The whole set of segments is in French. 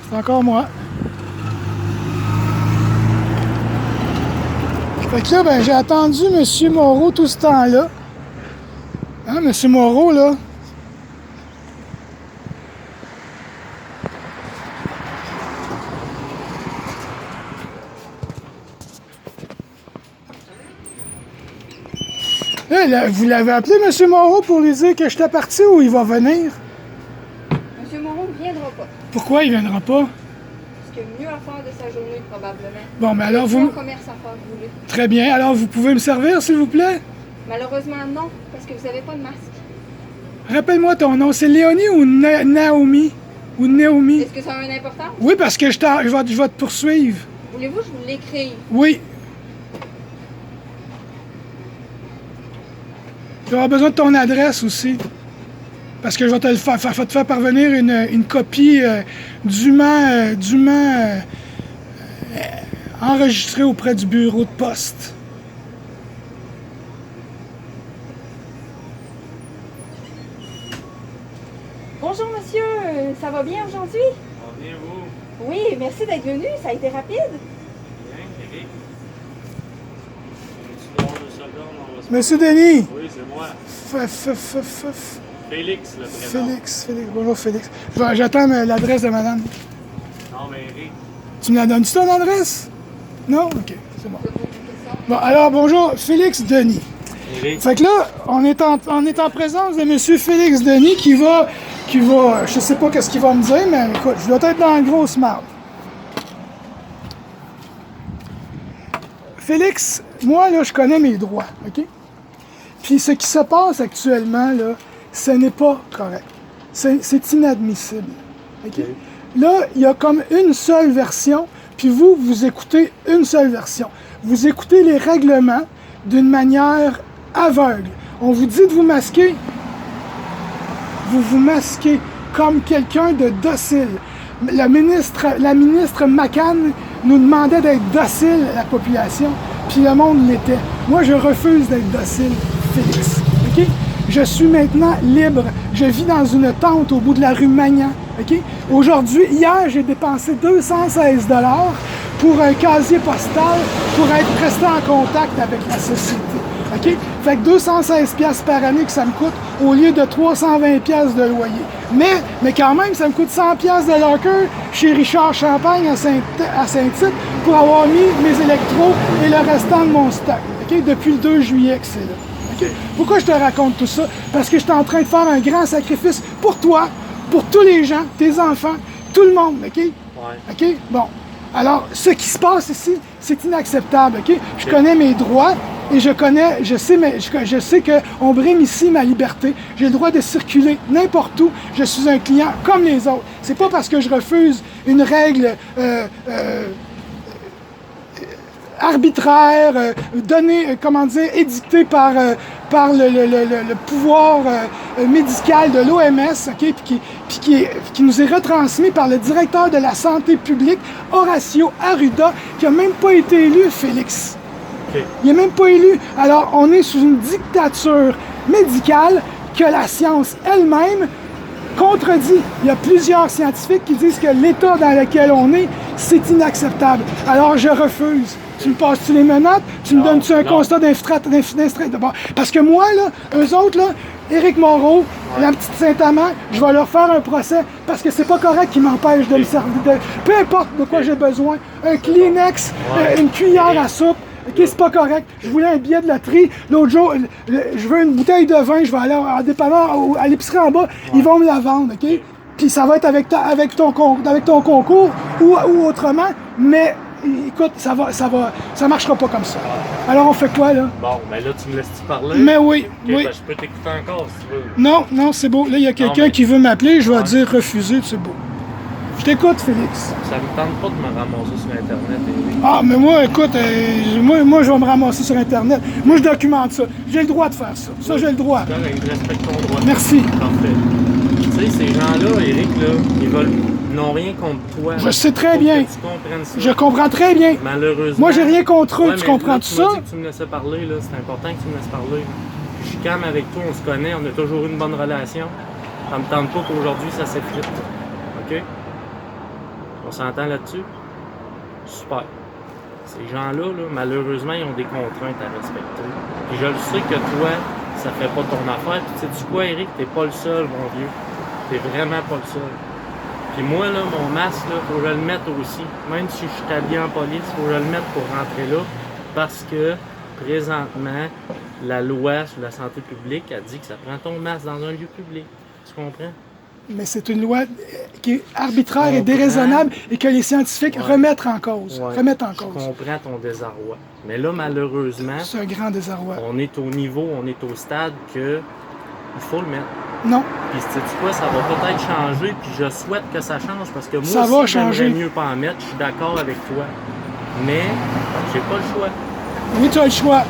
C'est encore moi. Fait que là, ben, j'ai attendu M. Moreau tout ce temps-là. Hein, M. Moreau, là? Là, vous l'avez appelé, M. Moreau, pour lui dire que j'étais parti ou il va venir? Monsieur Moreau ne viendra pas. Pourquoi il viendra pas? Parce qu'il y a mieux à faire de sa journée, probablement. Bon, mais alors Il y a vous... un commerce à faire, vous voulez. Très bien. Alors, vous pouvez me servir, s'il vous plaît? Malheureusement, non, parce que vous n'avez pas de masque. Rappelle-moi ton nom. C'est Léonie ou Naomi? Ou Naomi? Est-ce que ça a une importance? Oui, parce que je vais te poursuivre. Voulez-vous que je vous l'écrive? Oui. Tu auras besoin de ton adresse aussi. Parce que je vais te faire parvenir une copie dûment enregistrée auprès du bureau de poste. Bonjour, monsieur. Ça va bien aujourd'hui? Ça va bien, vous? Oui, merci d'être venu. Ça a été rapide. Bien, Eric? Tu dois 2 secondes, on va se... Monsieur Denis. Oui, c'est moi. Félix, le prénom. Félix. Bonjour, Félix. J'attends l'adresse de madame. Non, mais Eric. Tu me la donnes-tu ton adresse? Non? OK, c'est bon. Je vous pose une question. Bon, alors, bonjour, Félix Denis. Eric. Fait que là, on est en présence de M. Félix Denis qui va, je sais pas qu'est-ce qu'il va me dire, mais écoute, je dois être dans le gros smart. Félix, moi, là, je connais mes droits, OK? Puis ce qui se passe actuellement, là, ce n'est pas correct. C'est inadmissible, OK? Là, il y a comme une seule version, puis vous écoutez une seule version. Vous écoutez les règlements d'une manière aveugle. On vous dit de vous masquer, vous vous masquez comme quelqu'un de docile. La ministre McCann nous demandait d'être docile à la population, puis le monde l'était. Moi, je refuse d'être docile, Félix. OK? Je suis maintenant libre. Je vis dans une tente au bout de la rue Magnan. OK? Aujourd'hui, hier, j'ai dépensé 216 $ pour un casier postal pour être resté en contact avec la société. OK? Fait que 216 $ par année que ça me coûte au lieu de 320 $ de loyer. Mais quand même, ça me coûte 100 $ de locker chez Richard Champagne à Saint-Tite pour avoir mis mes électros et le restant de mon stock. OK? Depuis le 2 juillet que c'est là. OK? Pourquoi je te raconte tout ça? Parce que je suis en train de faire un grand sacrifice pour toi, pour tous les gens, tes enfants, tout le monde. OK? Ouais. OK? Bon. Alors, ce qui se passe ici, c'est inacceptable. OK? Je connais mes droits. Et je sais qu'on brime ici ma liberté. J'ai le droit de circuler n'importe où. Je suis un client comme les autres. C'est pas parce que je refuse une règle arbitraire, édictée par le pouvoir médical de l'OMS, OK, qui nous est retransmis par le directeur de la santé publique, Horacio Arruda, qui n'a même pas été élu, Félix. Okay. Il n'est même pas élu. Alors, on est sous une dictature médicale que la science elle-même contredit. Il y a plusieurs scientifiques qui disent que l'état dans lequel on est, c'est inacceptable. Alors, je refuse. Tu me passes-tu les menottes? Tu me donnes-tu un constat d'infraction? Parce que moi, là, eux autres, là, Éric Moreau, la petite Saint-Amand, je vais leur faire un procès parce que c'est pas correct qu'ils m'empêchent de me servir. Peu importe de quoi j'ai besoin. Un Kleenex, une cuillère à soupe. OK, c'est pas correct. Je voulais un billet de loterie. L'autre jour, je veux une bouteille de vin. Je vais aller en dépanneur, à l'épicerie en bas. Ils vont me la vendre, OK? Puis ça va être avec ton concours ou autrement. Mais écoute, ça marchera pas comme ça. Alors on fait quoi, là? Bon, ben là, tu me laisses-tu parler? Mais oui, Okay, oui. Ben, je peux t'écouter encore si tu veux. Non, c'est beau. Là, il y a quelqu'un qui veut m'appeler. Je vais dire refuser, c'est beau. Je t'écoute, Félix. Ça me tente pas de me ramasser sur Internet, Eric. Ah, mais moi, écoute, moi, je vais me ramasser sur Internet. Moi, je documente ça. J'ai le droit de faire ça. Ça, j'ai le droit. Je respecte ton droit. Merci. Parfait. Tu sais, ces gens-là, Eric, là, ils n'ont rien contre toi. Je sais très bien. Que tu comprennes ça. Je comprends très bien. Malheureusement. Moi, j'ai rien contre eux. Ouais, Tu mais comprends là, tout ça? Tu m'as dit que tu me laissais parler, là. C'est important que tu me laisses parler. Je suis calme avec toi, on se connaît, on a toujours eu une bonne relation. Ça me tente pas qu'aujourd'hui, ça s'effrite. OK? On s'entend là-dessus? Super. Ces gens-là, là, malheureusement, ils ont des contraintes à respecter. Puis je le sais que toi, ça fait pas ton affaire. Puis sais-tu quoi, Eric? T'es pas le seul, mon vieux. T'es vraiment pas le seul. Puis moi, là, mon masque, là, faut que je le mette aussi. Même si je suis habillé en police, faut que je le mette pour rentrer là. Parce que, présentement, la loi sur la santé publique a dit que ça prend ton masque dans un lieu public. Tu comprends? Mais c'est une loi qui est arbitraire Je et comprends. déraisonnable et que les scientifiques Ouais. remettent en cause. Ouais, Remettent en je cause. comprends ton désarroi. Mais là, malheureusement, C'est un grand désarroi. on est au niveau, on est au stade que il faut le mettre. Non, Puis sais-tu quoi, ça va peut-être changer, puis je souhaite que ça change, parce que moi Ça va aussi, j'aimerais changer. mieux pas en mettre, je suis d'accord avec toi. Mais, j'ai pas le choix. oui, tu as le choix.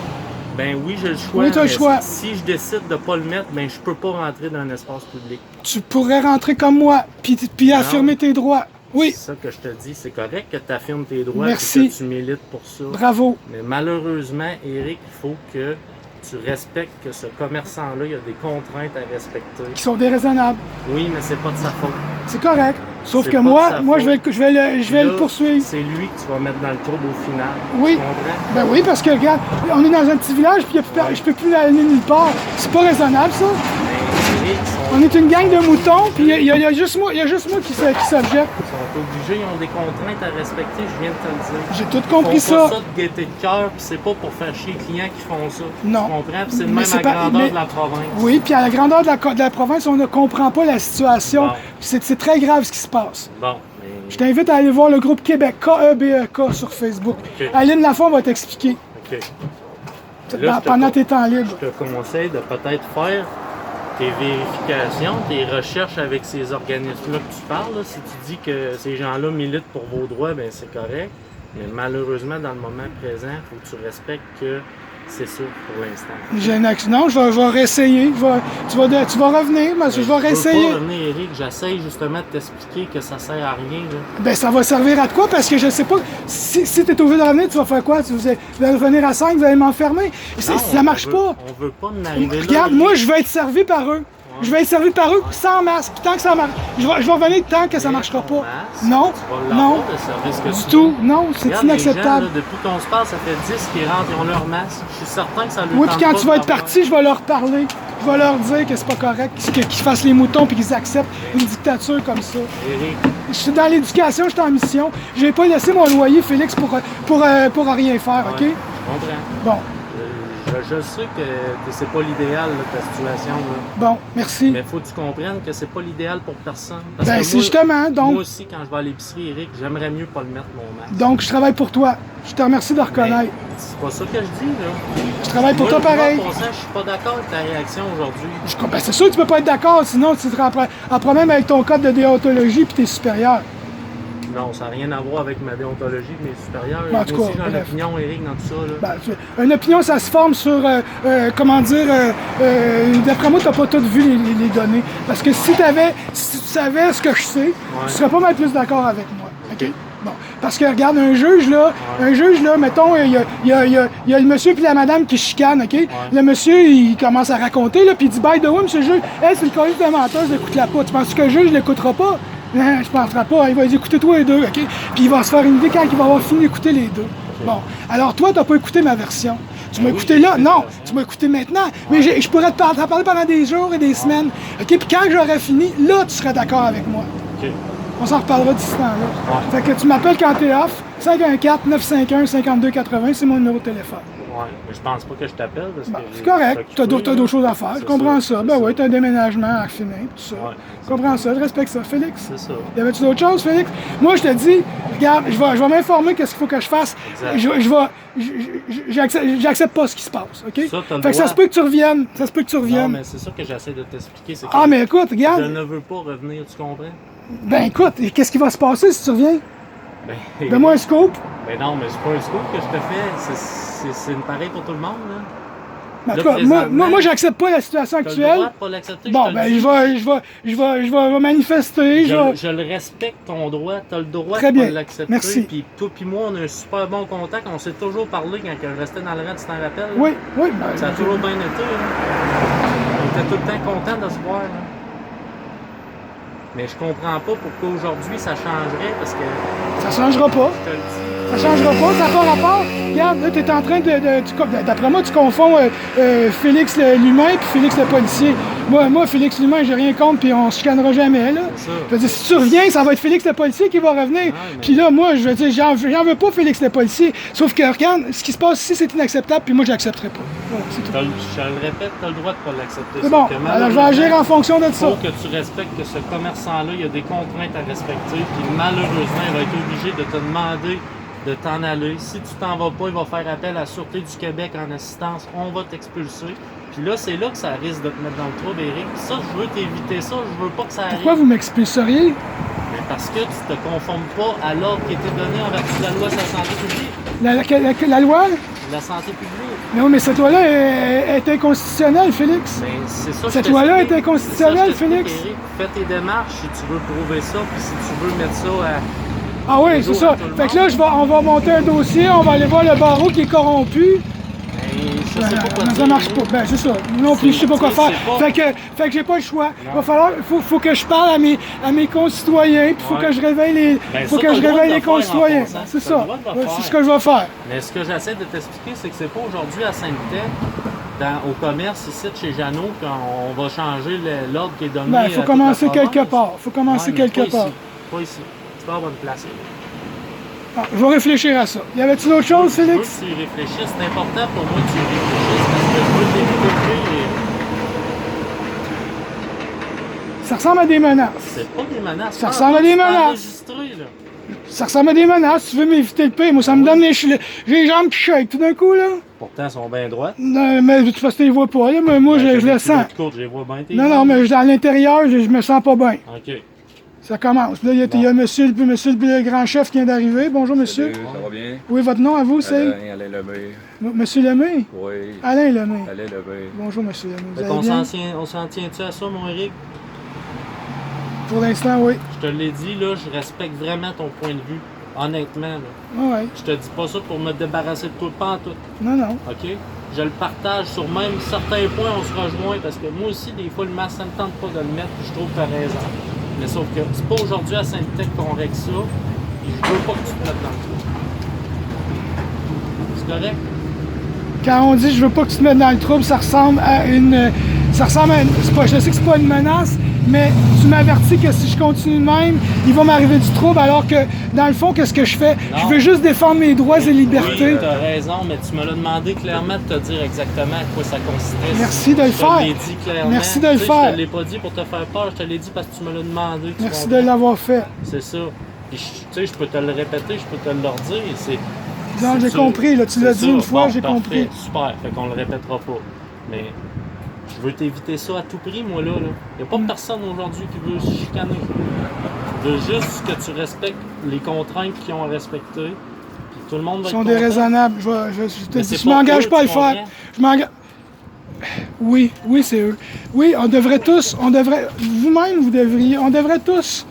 Ben oui, j'ai le choix, Oui, t'as le mais choix. si je décide de pas le mettre, ben je peux pas rentrer dans un espace public. Tu pourrais rentrer comme moi, puis affirmer tes droits. Oui, C'est ça que je te dis, c'est correct que tu affirmes tes droits Merci. et que tu milites pour ça. bravo. Mais malheureusement, Eric, il faut que tu respectes que ce commerçant-là, il y a des contraintes à respecter. Qui sont déraisonnables. Oui, mais c'est pas de sa faute. C'est correct. Sauf C'est que pas de moi, sa moi faute. je vais le Là, poursuivre. C'est lui que tu vas mettre dans le trouble au final. Oui. Tu comprends? Ben oui, parce que regarde, on est dans un petit village, puis je peux plus aller nulle part. C'est pas raisonnable, ça. Mais Eric, On est une gang de moutons, puis il y a juste moi qui s'objecte. ils sont obligés, ils ont des contraintes à respecter, je viens de te le dire. J'ai tout Ils compris font ça. pas ça de gaieté de cœur, puis c'est pas pour faire chier les clients qui font ça. Non. Tu comprends? Puis c'est le Mais même c'est à pas- grandeur mais- de la province. Oui, puis à la grandeur de la province, on ne comprend pas la situation. Bon. C'est très grave ce qui se passe. Bon, mais... Je t'invite à aller voir le groupe Québec, KEBEK, sur Facebook. Ok. Aline Lafont va t'expliquer OK. Là, je te pendant con- tes temps libres. Je te conseille de peut-être faire tes vérifications, tes recherches avec ces organismes-là que tu parles. Là. Si tu dis que ces gens-là militent pour vos droits, ben c'est correct. Mais malheureusement, dans le moment présent, il faut que tu respectes que c'est ça pour l'instant. J'ai un accident, je vais réessayer. Tu vas revenir, mais je vais Je veux réessayer. pas revenir, Eric. J'essaye justement de t'expliquer que ça sert à rien. Là. Ben, ça va servir à quoi? Parce que je sais pas, si tu es obligé de revenir, tu vas faire quoi? Vous allez revenir à 5, vous allez m'enfermer. Non, Ça marche on pas. On veut pas en arriver là. Regarde, Eric. moi, je vais être servi par eux. Je vais être servi par eux sans masque. Puis tant que ça marche, je vais revenir tant que ça Mais marchera ton pas. masque, Non, tu vas non, l'avoir, le service que du tu tout. veux. Non, c'est Regarde, les gens, inacceptable. là, depuis qu'on se parle, ça fait 10 qui rentrent, ils ont leur masque. Je suis certain que ça leur Oui, tente puis quand pas tu vas de être l'avoir. parti, je vais leur parler. Je vais leur dire que c'est pas correct, qu'ils fassent les moutons puis qu'ils acceptent une dictature comme ça. Eric, Je suis dans l'éducation, je suis en mission. Je vais pas laisser mon loyer, Félix, pour rien faire, OK? ouais, je comprends. Bon, Je sais que c'est pas l'idéal, là, ta situation. Là. bon, merci. Mais faut que tu comprennes que c'est pas l'idéal pour personne. Parce Ben, que c'est moi, justement, donc- moi aussi, quand je vais à l'épicerie, Eric, j'aimerais mieux pas le mettre, mon masque. Donc, je travaille pour toi. Je te remercie de le Mais reconnaître. c'est pas ça que je dis, là. Je travaille pour Moi, toi pareil. Moi, pour ça, je suis pas d'accord avec ta réaction aujourd'hui. Ben, c'est sûr que tu peux pas être d'accord, sinon tu seras en problème avec ton code de déontologie puis tes supérieurs. Non, ça n'a rien à voir avec ma déontologie, mes supérieurs. Ben, en tout Moi aussi, cas, j'ai une bref. opinion, Eric, dans tout ça. Là. Ben, une opinion, ça se forme sur, comment dire, d'après moi, tu n'as pas tout vu les données. Parce que si tu savais ce que je sais, tu serais pas mal plus d'accord avec moi. OK? Bon. Parce que, regarde, un juge, là, mettons, il y a le monsieur et la madame qui chicanent, OK? Le monsieur, il commence à raconter, là, puis il dit, by the way, monsieur le juge, hey, c'est une colline de menteuse, écoute-la pas. Tu penses que le juge ne l'écoutera pas? Non, je ne penserai pas. Il va dire, écoutez toi les deux, OK? Puis il va se faire une idée quand il va avoir fini d'écouter les deux. Bon. Alors, toi, tu n'as pas écouté ma version. Tu m'as Oui, écouté j'ai là? écouté Non. ta version. Tu m'as écouté maintenant. Mais je pourrais t'en parler pendant des jours et des semaines. OK? Puis quand j'aurai fini, là, tu serais d'accord avec moi. OK. On s'en reparlera d'ici ce temps-là. Fait que tu m'appelles quand t'es off. 514-951-5280, c'est mon numéro de téléphone. Ouais, mais je pense pas que je t'appelle parce que. C'est correct, t'as d'autres choses à faire. Je C'est comprends ça, ça. c'est Ben ça. oui, t'as un déménagement à finir, tout ça. Ouais, Je comprends ça, je respecte ça. Félix, C'est ça. y avait-tu d'autres choses, Félix? Moi, je te dis, regarde, je vais m'informer qu'est-ce qu'il faut que je fasse. Exact. J'accepte pas ce qui se passe, OK? Ça, t'as le Fait que ça droit. se peut que tu reviennes. Ça se peut que tu Non, reviennes. mais c'est ça que j'essaie de t'expliquer. C'est que Ah, mais écoute, je regarde. ne veux pas revenir, tu comprends? Ben écoute, qu'est-ce qui va se passer si tu reviens? Ben, Donne-moi un scoop. Ben non, mais c'est pas un scoop que je te fais. C'est une pareille pour tout le monde, là. En tout Là, cas, moi, présentement, j'accepte pas la situation T'as le actuelle. droit de pas l'accepter. Bon, je te ben, le dis. je vais manifester. Je le respecte ton droit, tu as le droit Très de bien. pas l'accepter. Merci. Puis toi puis moi, on a un super bon contact, on s'est toujours parlé quand je restais dans le rang, tu t'en rappelles? là? Oui, oui. Ben, Ça a toujours bien été. Là. On était tout le temps contents de se voir. Là. Mais je comprends pas pourquoi aujourd'hui ça changerait, parce que, Ça changera pas. je te le dis, Ça changera pas, ça n'a pas rapport. Regarde, là, tu es en train d'après moi, tu confonds Félix l'humain puis Félix le policier. Moi, Félix l'humain, j'ai rien contre, puis on se chicanera jamais, là. c'est ça. Je veux dire, si tu reviens, ça va être Félix le policier qui va revenir. mais- Puis là, moi, je veux dire, j'en veux pas Félix le policier. Sauf que, regarde, ce qui se passe ici, c'est inacceptable, puis moi, je l'accepterai pas. Voilà, c'est tout. Je le répète, tu as le droit de pas l'accepter. C'est bon, Sauf que alors je vais agir en fonction de il ça. faut que tu respectes que ce commerçant-là, il y a des contraintes à respecter, puis malheureusement, il va être obligé de te demander de t'en aller. Si tu t'en vas pas, il va faire appel à la Sûreté du Québec en assistance, on va t'expulser. Puis là, c'est là que ça risque de te mettre dans le trouble, Éric. Puis ça, je veux t'éviter ça, je veux pas que ça arrive. Pourquoi vous m'expulseriez? Mais parce que tu te conformes pas à l'ordre qui était donné en vertu de la loi sur la santé publique. La loi? La santé publique. Non, mais cette loi-là est inconstitutionnelle, Félix. Mais c'est ça que Cette je loi-là t'explique. est inconstitutionnelle, C'est ça que je t'explique, Félix. Éric. Fais tes démarches si tu veux prouver ça, puis si tu veux mettre ça à... Ah oui, Bonjour c'est ça. à tout le Fait que monde. là, on va monter un dossier, on va aller voir le barreau qui est corrompu. Je sais pas quoi Mais dire, ça marche pas. Éric. Ben, c'est ça. Non plus, je sais pas quoi C'est faire. pas- Fait que j'ai pas le choix. Faut que je parle à mes concitoyens, puis faut Ouais. que je réveille Ben, faut ça, que t'as je le droit réveille de les le faire en concitoyens. passant. C'est T'as le ça. droit de le Ouais, faire. c'est ce que je vais faire. Mais ce que j'essaie de t'expliquer, c'est que c'est pas aujourd'hui à Sainte-Tech, au commerce ici de chez Jeannot, qu'on va changer l'ordre qui est donné. Ben, il faut à toute commencer la quelque province. part. Faut commencer Ouais, mais quelque pas part. Ici. Pas ici. Tu vas avoir une place. Ah, je vais réfléchir à ça. Y avait-tu d'autres choses, Je veux Félix? que tu y réfléchisses. C'est important pour moi que tu y réfléchisses parce que je veux t'éviter. Ça ressemble à des menaces. C'est pas des menaces. Ça ressemble à des C'est menaces. enregistré, là. Ça ressemble à des menaces. Tu veux m'éviter le pire. Moi, ça me donne j'ai les jambes qui shake tout d'un coup, là. Pourtant, elles sont bien droites. Non, mais de toute façon, tu les vois pas, là. Mais moi, je le sens. Je les vois bien. tes Non, non, jambes. mais à l'intérieur, je me sens pas bien. OK. Ça commence. Là, il y a monsieur le grand chef qui vient d'arriver. Bonjour, monsieur. Salut, ça va bien? Oui, votre nom à vous, c'est? Alain Lemay. Monsieur Lemay? Oui, Alain Lemay. Alain Lemay. Bonjour, monsieur Lemay. Vous Fait allez qu'on bien? on s'en tient-tu à ça, mon Eric? Pour l'instant, oui. Je te l'ai dit, là, je respecte vraiment ton point de vue. Honnêtement, là. Ah ouais. Je te dis pas ça pour me débarrasser de toi, pas en tout. Non, non. OK? Je le partage sur même certains points, on se rejoint parce que moi aussi, des fois, le masque, ça me tente pas de le mettre, puis je trouve que tu as raison. Mais sauf que c'est pas aujourd'hui à Sainte-Tech qu'on règle ça, puis je veux pas que tu te mettes dans le trou. C'est correct? Quand on dit je veux pas que tu te mettes dans le trouble, ça ressemble à une. Je sais que c'est pas une menace, mais tu m'avertis que si je continue de même, il va m'arriver du trouble alors que dans le fond, qu'est-ce que je fais? Non. Je veux juste défendre mes droits et libertés. Oui, tu as raison, mais tu me l'as demandé clairement de te dire exactement à quoi ça consistait. Merci de le faire. Je te l'ai dit clairement. Merci de le Tu sais, faire. Je te l'ai pas dit pour te faire peur, je te l'ai dit parce que tu me l'as demandé. tu Merci de comprends? l'avoir fait. C'est ça. Puis, tu sais, je peux te le répéter, je peux te le redire. Non, j'ai compris, là, tu l'as dit une fois, j'ai compris. Super, fait qu'on le répétera pas. Mais je veux t'éviter ça à tout prix, moi, là. Il n'y a pas personne aujourd'hui qui veut se chicaner. Je veux juste que tu respectes les contraintes qu'ils ont à respecter. Puis tout le monde va Ils être sont content. déraisonnables. Je te Mais dis, c'est je pas m'engage eux, pas à le tu faire. comprends? Je m'engage. Oui, c'est eux. Oui, on devrait, vous-même, vous devriez, on devrait tous.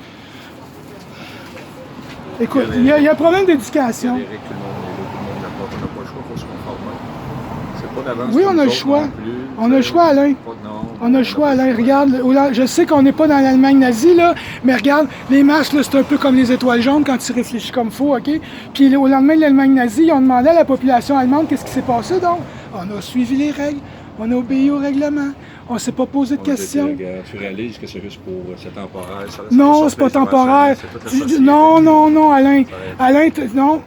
Écoute, il y a un problème d'éducation. Eric, tout le monde est là, tout le monde n'a pas, on n'a pas le choix pour se conformer. C'est pas d'avance. Oui, pour on a nous le autres choix. non plus, On a le choix, Alain. Pas de non. On a le choix, Alain. Regarde, je sais qu'on n'est pas dans l'Allemagne nazie, là, mais regarde, les masques, là, c'est un peu comme les étoiles jaunes quand tu réfléchis comme faut, OK? Puis au lendemain de l'Allemagne nazie, ils ont demandé à la population allemande qu'est-ce qui s'est passé, donc. On a suivi les règles, on a obéi au règlement, on ne s'est pas posé de questions. Tu réalises que c'est juste pour. C'est temporaire. Non, c'est pas temporaire. Non, Alain. Alain,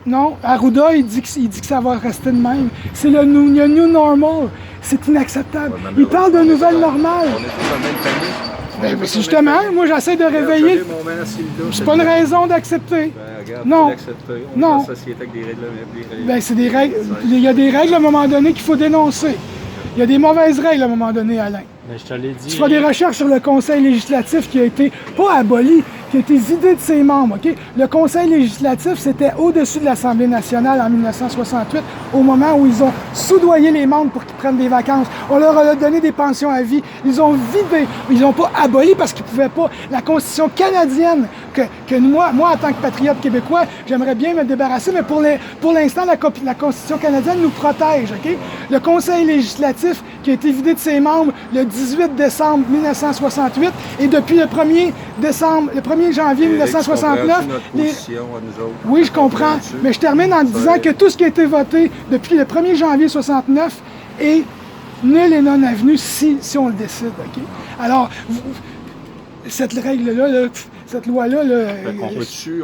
non. Arruda, il dit que ça va rester de même. C'est le new normal. C'est inacceptable. Il parle de nouvelle normale. On est tous en même famille. Ben, c'est justement, moi j'essaie de réveiller. C'est pas une raison d'accepter. Non. Non. On Non. est une société avec des règles. Ben, c'est des règles. Il y a des règles à un moment donné qu'il faut dénoncer. Il y a des mauvaises règles à un moment donné, Alain. Mais je te l'ai dit. Tu feras des recherches sur le Conseil législatif qui a été, pas aboli, qui a été vidé de ses membres, OK? Le Conseil législatif, c'était au-dessus de l'Assemblée nationale en 1968, au moment où ils ont soudoyé les membres pour qu'ils prennent des vacances. On leur a donné des pensions à vie. Ils ont vidé. Ils n'ont pas aboli parce qu'ils ne pouvaient pas. La Constitution canadienne que moi, en tant que patriote québécois, j'aimerais bien me débarrasser, mais pour l'instant, la Constitution canadienne nous protège, OK? Le Conseil législatif qui a été vidé de ses membres le 18 décembre 1968 et depuis le 1er janvier Éric, 1969... tu comprends-tu notre position à nous autres? Oui, je comprends, Comprends-tu? mais je termine en disant que tout ce qui a été voté depuis le 1er janvier 69 est nul et non avenu si on le décide, OK? Alors, cette règle-là, cette loi-là, Fait qu'on peut-tu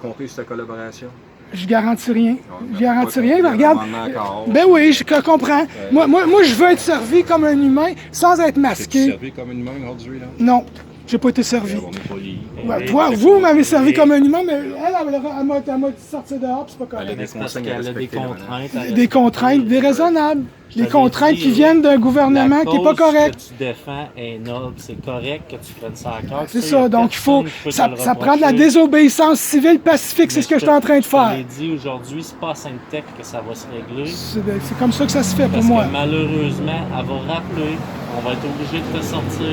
compter sur ta collaboration? je garantis rien. Je garantis Pas rien, qu'on mais regarde. ait un amendement encore. Ben oui, je comprends. Moi, je veux être servi comme un humain sans être T'es-tu masqué. servi comme une main aujourd'hui, là? Non, j'ai pas été servi. On est poli. Ouais, toi, vous m'avez servi comme un humain, mais elle m'a sorti dehors, puis c'est pas Elle a correct. des C'est parce consignes à qu'elle a des respecter, madame. contraintes. Des contraintes déraisonnables. Je Des t'avais contraintes dit, qui viennent d'un gouvernement qui n'est pas correct. La cause que tu défends est noble. C'est correct que tu prennes ça à cœur. C'est y a ça, donc il faut. personne qui peut te Ça le prend de la reprocher. désobéissance civile pacifique, c'est ce que je suis en train de Je faire. te l'ai dit aujourd'hui, c'est pas à Sainte-Tech que ça va se régler. C'est comme ça que ça se fait pour Parce moi. que malheureusement, elle va rappeler. On va être obligé de te sortir.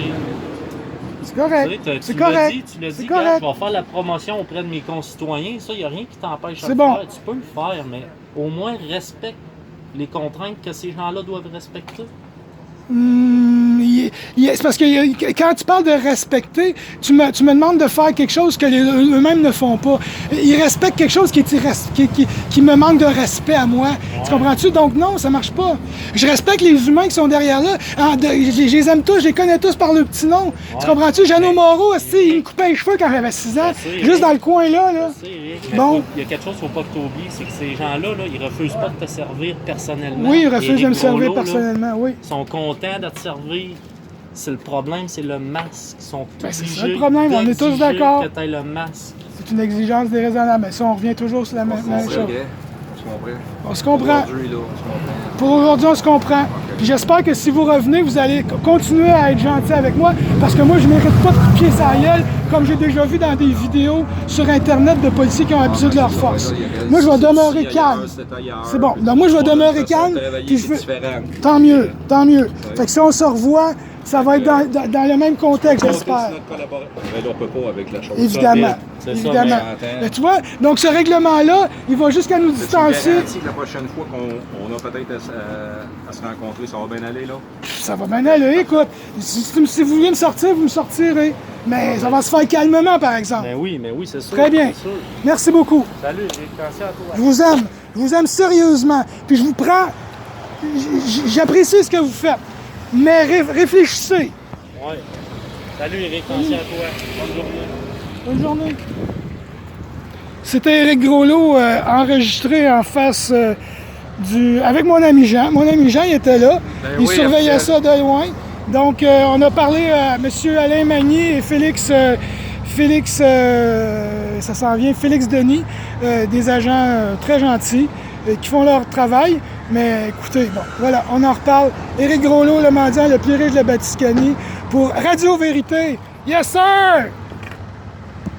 C'est Tu correct. sais, C'est tu l'as correct. dit, tu l'as C'est dit, correct. gars, je vais faire la promotion auprès de mes concitoyens. Ça, il n'y a rien qui t'empêche de C'est le bon. faire. Tu peux le faire, mais au moins respecte les contraintes que ces gens-là doivent respecter. C'est parce que quand tu parles de respecter, tu me demandes de faire quelque chose que eux-mêmes ne font pas. Ils respectent quelque chose qui me manque de respect à moi. Tu comprends-tu? Donc non, ça marche pas. Je respecte les humains qui sont derrière là. Je les aime tous, je les connais tous par le petit nom. Tu comprends-tu? Jeannot Moreau, il me coupait les cheveux quand j'avais 6 ans. Je sais, Juste dans le coin là. Je sais, Eric, mais Bon. il y a quelque chose qu'il ne faut pas que tu oublies, c'est que ces gens-là, là, ils refusent pas de te servir personnellement. Oui, ils refusent Éric de me servir Groslot, là, personnellement, oui. Ils sont contents de te servir. C'est le problème, c'est le masque. Ils sont Ben, c'est obligés ça le problème, on est tous d'exiger d'accord. que tu aies le masque. C'est une exigence déraisonnable. Mais ça, on revient toujours sur la même chose. On se comprend. Aujourd'hui, là, on se comprend. Pour aujourd'hui, on se comprend. Puis j'espère que si vous revenez, vous allez continuer à être gentil avec moi, parce que moi, je ne mérite pas de coups de pied sur la gueule, comme j'ai déjà vu dans des vidéos sur Internet de policiers qui ont abusé de leur force. Moi, je vais demeurer calme. C'est bon. Donc, moi, je vais demeurer calme. Puis je veux... Tant mieux, tant mieux. Fait que si on se revoit, ça va être dans le même contexte, j'espère. Mais là, on peut pas avec la chose. Évidemment. C'est ça, Évidemment. Mais tu vois, donc ce règlement-là, il va jusqu'à nous distancer. Que la prochaine fois qu'on a peut-être à se rencontrer, ça va bien aller, là? Ça va bien aller, écoute. Si vous voulez me sortir, vous me sortirez. Mais ça va se faire calmement, par exemple. Mais oui, c'est sûr. Très bien. c'est sûr. Merci beaucoup. Salut, Eric, merci à toi. Je vous aime sérieusement. Puis je vous prends. J'apprécie ce que vous faites. Mais réfléchissez. Ouais. Salut, Eric, merci à toi. Bonne journée. Bonne journée. C'était Éric Groslot enregistré en face avec mon ami Jean. Mon ami Jean, il était là. Il oui, surveillait officiel. ça de loin. Donc, on a parlé à M. Alain Magny et Félix Denis, des agents très gentils qui font leur travail. Mais écoutez, bon, voilà, on en reparle. Éric Groslot, le mendiant le plus riche de la Batiscanie, pour Radio Vérité. Yes, sir!